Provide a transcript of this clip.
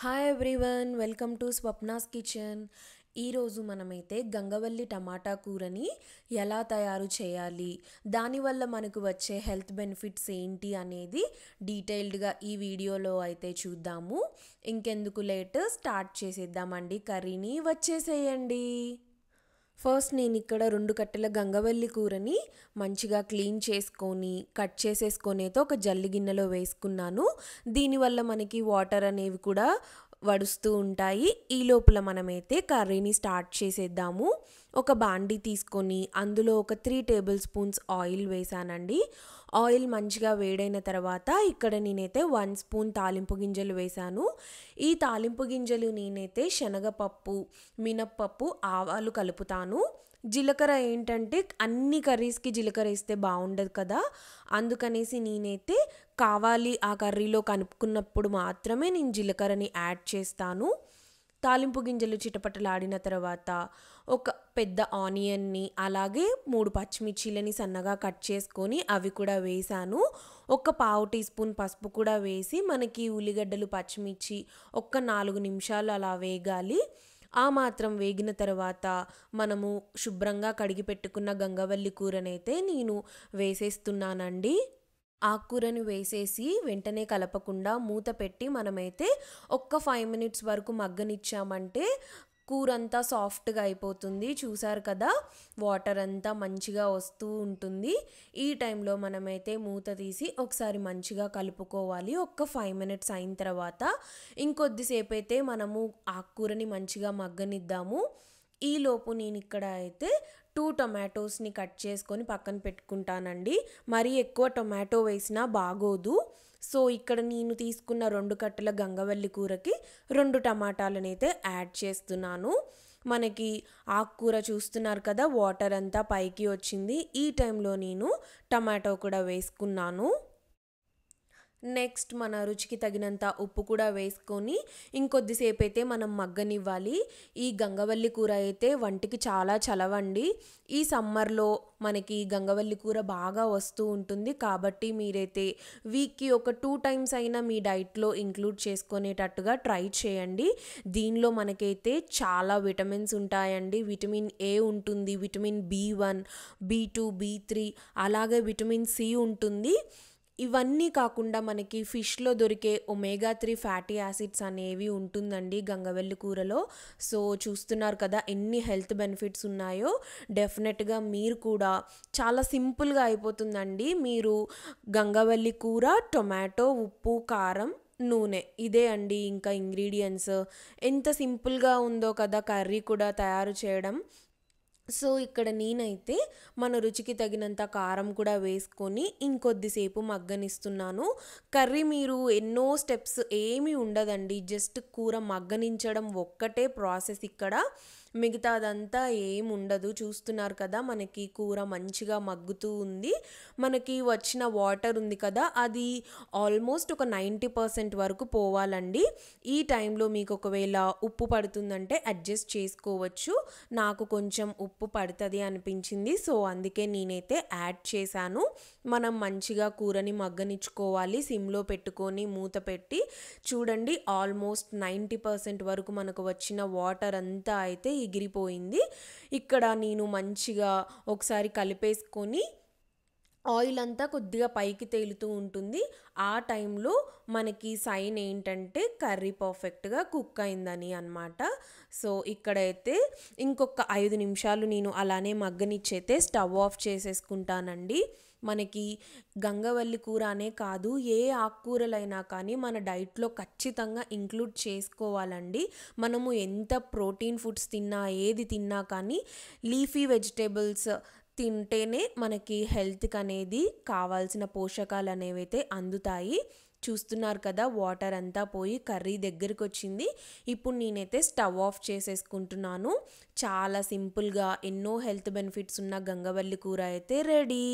Hi everyone, welcome to Swapna's kitchen. ఈరోజు మనమైతే గంగవల్లి టమాటా కూరని ఎలా తయారు చేయాలి, దానివల్ల మనకు వచ్చే హెల్త్ బెనిఫిట్స్ ఏంటి అనేది డీటెయిల్డ్గా ఈ వీడియోలో అయితే చూద్దాము. ఇంకెందుకు లేట్, స్టార్ట్ చేసేద్దామండి. కర్రీని వచ్చేసేయండి. ఫస్ట్ నేను ఇక్కడ 2 కట్టెల గంగవల్లి కూరని మంచిగా క్లీన్ చేసుకొని కట్ చేసేసుకొని అయితే ఒక జల్లి గిన్నెలో వేసుకున్నాను. దీనివల్ల మనకి వాటర్ అనేవి కూడా వడుస్తూ ఉంటాయి. ఈ లోపల మనమైతే కర్రీని స్టార్ట్ చేసేద్దాము. ఒక బాండీ తీసుకొని అందులో ఒక 3 టేబుల్ స్పూన్స్ ఆయిల్ వేసానండి. ఆయిల్ మంచిగా వేడైన తర్వాత ఇక్కడ నేనైతే 1 స్పూన్ తాలింపు గింజలు వేసాను. ఈ తాలింపు గింజలు నేనైతే శనగపప్పు, మినప్పప్పు, ఆవాలు కలుపుతాను. జీలకర్ర ఏంటంటే అన్ని కర్రీస్కి జీలకర్ర వేస్తే బాగుండదు కదా, అందుకనేసి నేనైతే కావాలి ఆ కర్రీలో కలుపుకున్నప్పుడు మాత్రమే నేను జీలకర్రని యాడ్ చేస్తాను. తాలింపు గింజలు చిటపటలాడిన తర్వాత ఒక పెద్ద ఆనియన్ని, అలాగే 3 పచ్చిమిర్చీలని సన్నగా కట్ చేసుకొని అవి కూడా వేసాను. ఒక పావు టీ స్పూన్ పసుపు కూడా వేసి మనకి ఉల్లిగడ్డలు, పచ్చిమిర్చి ఒక 4 నిమిషాలు అలా వేగాలి. ఆ మాత్రం వేగిన తర్వాత మనము శుభ్రంగా కడిగి పెట్టుకున్న గంగవల్లి కూరనైతే నేను వేసేస్తున్నానండి. ఆకుకూరని వేసేసి వెంటనే కలపకుండా మూత పెట్టి మనమైతే ఒక్క 5 మినిట్స్ వరకు మగ్గనిచ్చామంటే కూర అంతా సాఫ్ట్గా అయిపోతుంది. చూసారు కదా, వాటర్ అంతా మంచిగా వస్తూ ఉంటుంది. ఈ టైంలో మనమైతే మూత తీసి ఒకసారి మంచిగా కలుపుకోవాలి. ఒక్క 5 మినిట్స్ అయిన తర్వాత ఇంకొద్దిసేపు అయితే మనము ఆకుకూరని మంచిగా మగ్గనిద్దాము. ఈలోపు నేను ఇక్కడ అయితే 2 టొమాటోస్ని కట్ చేసుకొని పక్కన పెట్టుకుంటానండి. మరీ ఎక్కువ టొమాటో వేసినా బాగోదు. సో ఇక్కడ నేను తీసుకున్న 2 కట్టెల గంగవల్లి కూరకి 2 టమాటాలను అయితే యాడ్ చేస్తున్నాను. మనకి ఆకుకూర చూస్తున్నారు కదా, వాటర్ అంతా పైకి వచ్చింది. ఈ టైంలో నేను టమాటో కూడా వేసుకున్నాను. నెక్స్ట్ మన రుచికి తగినంత ఉప్పు కూడా వేసుకొని ఇంకొద్దిసేపు అయితే మనం మగ్గనివ్వాలి. ఈ గంగవల్లి కూర అయితే వంటికి చాలా చలవండి. ఈ సమ్మర్లో మనకి గంగవల్లి కూర బాగా వస్తూ ఉంటుంది కాబట్టి మీరైతే వీక్కి ఒక 2 టైమ్స్ అయినా మీ డైట్లో ఇంక్లూడ్ చేసుకునేటట్టుగా ట్రై చేయండి. దీనిలో మనకైతే చాలా విటమిన్స్ ఉంటాయండి. విటమిన్ ఏ ఉంటుంది, విటమిన్ B1, B2, B3, అలాగే విటమిన్ సి ఉంటుంది. ఇవన్నీ కాకుండా మనకి ఫిష్లో దొరికే ఒమేగా 3 ఫ్యాటీ యాసిడ్స్ అనేవి ఉంటుందండి గంగవల్లి కూరలో. సో చూస్తున్నారు కదా ఎన్ని హెల్త్ బెనిఫిట్స్ ఉన్నాయో. డెఫినెట్గా మీరు కూడా చాలా సింపుల్గా అయిపోతుందండి. మీరు గంగవల్లి కూర, టొమాటో, ఉప్పు, కారం, నూనె, ఇదే అండి ఇంకా ఇంగ్రీడియంట్స్. ఎంత సింపుల్గా ఉందో కదా కర్రీ కూడా తయారు చేయడం. సో ఇక్కడ నేనైతే మన రుచికి తగినంత కారం కూడా వేసుకొని ఇంకొద్దిసేపు మగ్గనిస్తున్నాను. కర్రీ మీరు ఎన్నో స్టెప్స్ ఏమీ ఉండదండి, జస్ట్ కూర మగ్గనించడం ఒక్కటే ప్రాసెస్ ఇక్కడ. మిగతాదంతా ఏం ఉండదు. చూస్తున్నారు కదా మనకి కూర మంచిగా మగ్గుతూ ఉంది. మనకి వచ్చిన వాటర్ ఉంది కదా, అది ఆల్మోస్ట్ ఒక 90% వరకు పోవాలండి. ఈ టైంలో మీకు ఒకవేళ ఉప్పు పడుతుందంటే అడ్జస్ట్ చేసుకోవచ్చు. నాకు కొంచెం ఉప్పు పడుతుంది అనిపించింది, సో అందుకే నేనైతే యాడ్ చేశాను. మనం మంచిగా కూరని మగ్గనిచ్చుకోవాలి. సిమ్లో పెట్టుకొని మూత పెట్టి చూడండి, ఆల్మోస్ట్ 90% వరకు మనకు వచ్చిన వాటర్ అంతా అయితే ఎగిరిపోయింది. ఇక్కడ నేను మంచిగా ఒకసారి కలిపేసుకొని ఆయిల్ అంతా కొద్దిగా పైకి తేలుతూ ఉంటుంది. ఆ టైంలో మనకి సైన్ ఏంటంటే కర్రీ పర్ఫెక్ట్గా కుక్ అయిందని అన్నమాట. సో ఇక్కడైతే ఇంకొక 5 నిమిషాలు నేను అలానే మగ్గనిచ్చైతే స్టవ్ ఆఫ్ చేసేసుకుంటానండి. మనకి గంగవల్లి కూర అనే కాదు, ఏ ఆకుకూరలైనా కానీ మన డైట్లో ఖచ్చితంగా ఇంక్లూడ్ చేసుకోవాలండి. మనము ఎంత ప్రోటీన్ ఫుడ్స్ తిన్నా, ఏది తిన్నా కానీ లీఫీ వెజిటేబుల్స్ తింటేనే మనకి హెల్త్కి అనేది కావాల్సిన పోషకాలు అనేవి అయితే అందుతాయి. చూస్తున్నారు కదా, వాటర్ అంతా పోయి కర్రీ దగ్గరికి వచ్చింది. ఇప్పుడు నేనైతే స్టవ్ ఆఫ్ చేసేసుకుంటున్నాను. చాలా సింపుల్గా ఎన్నో హెల్త్ బెనిఫిట్స్ ఉన్న గంగవల్లి కూర అయితే రెడీ.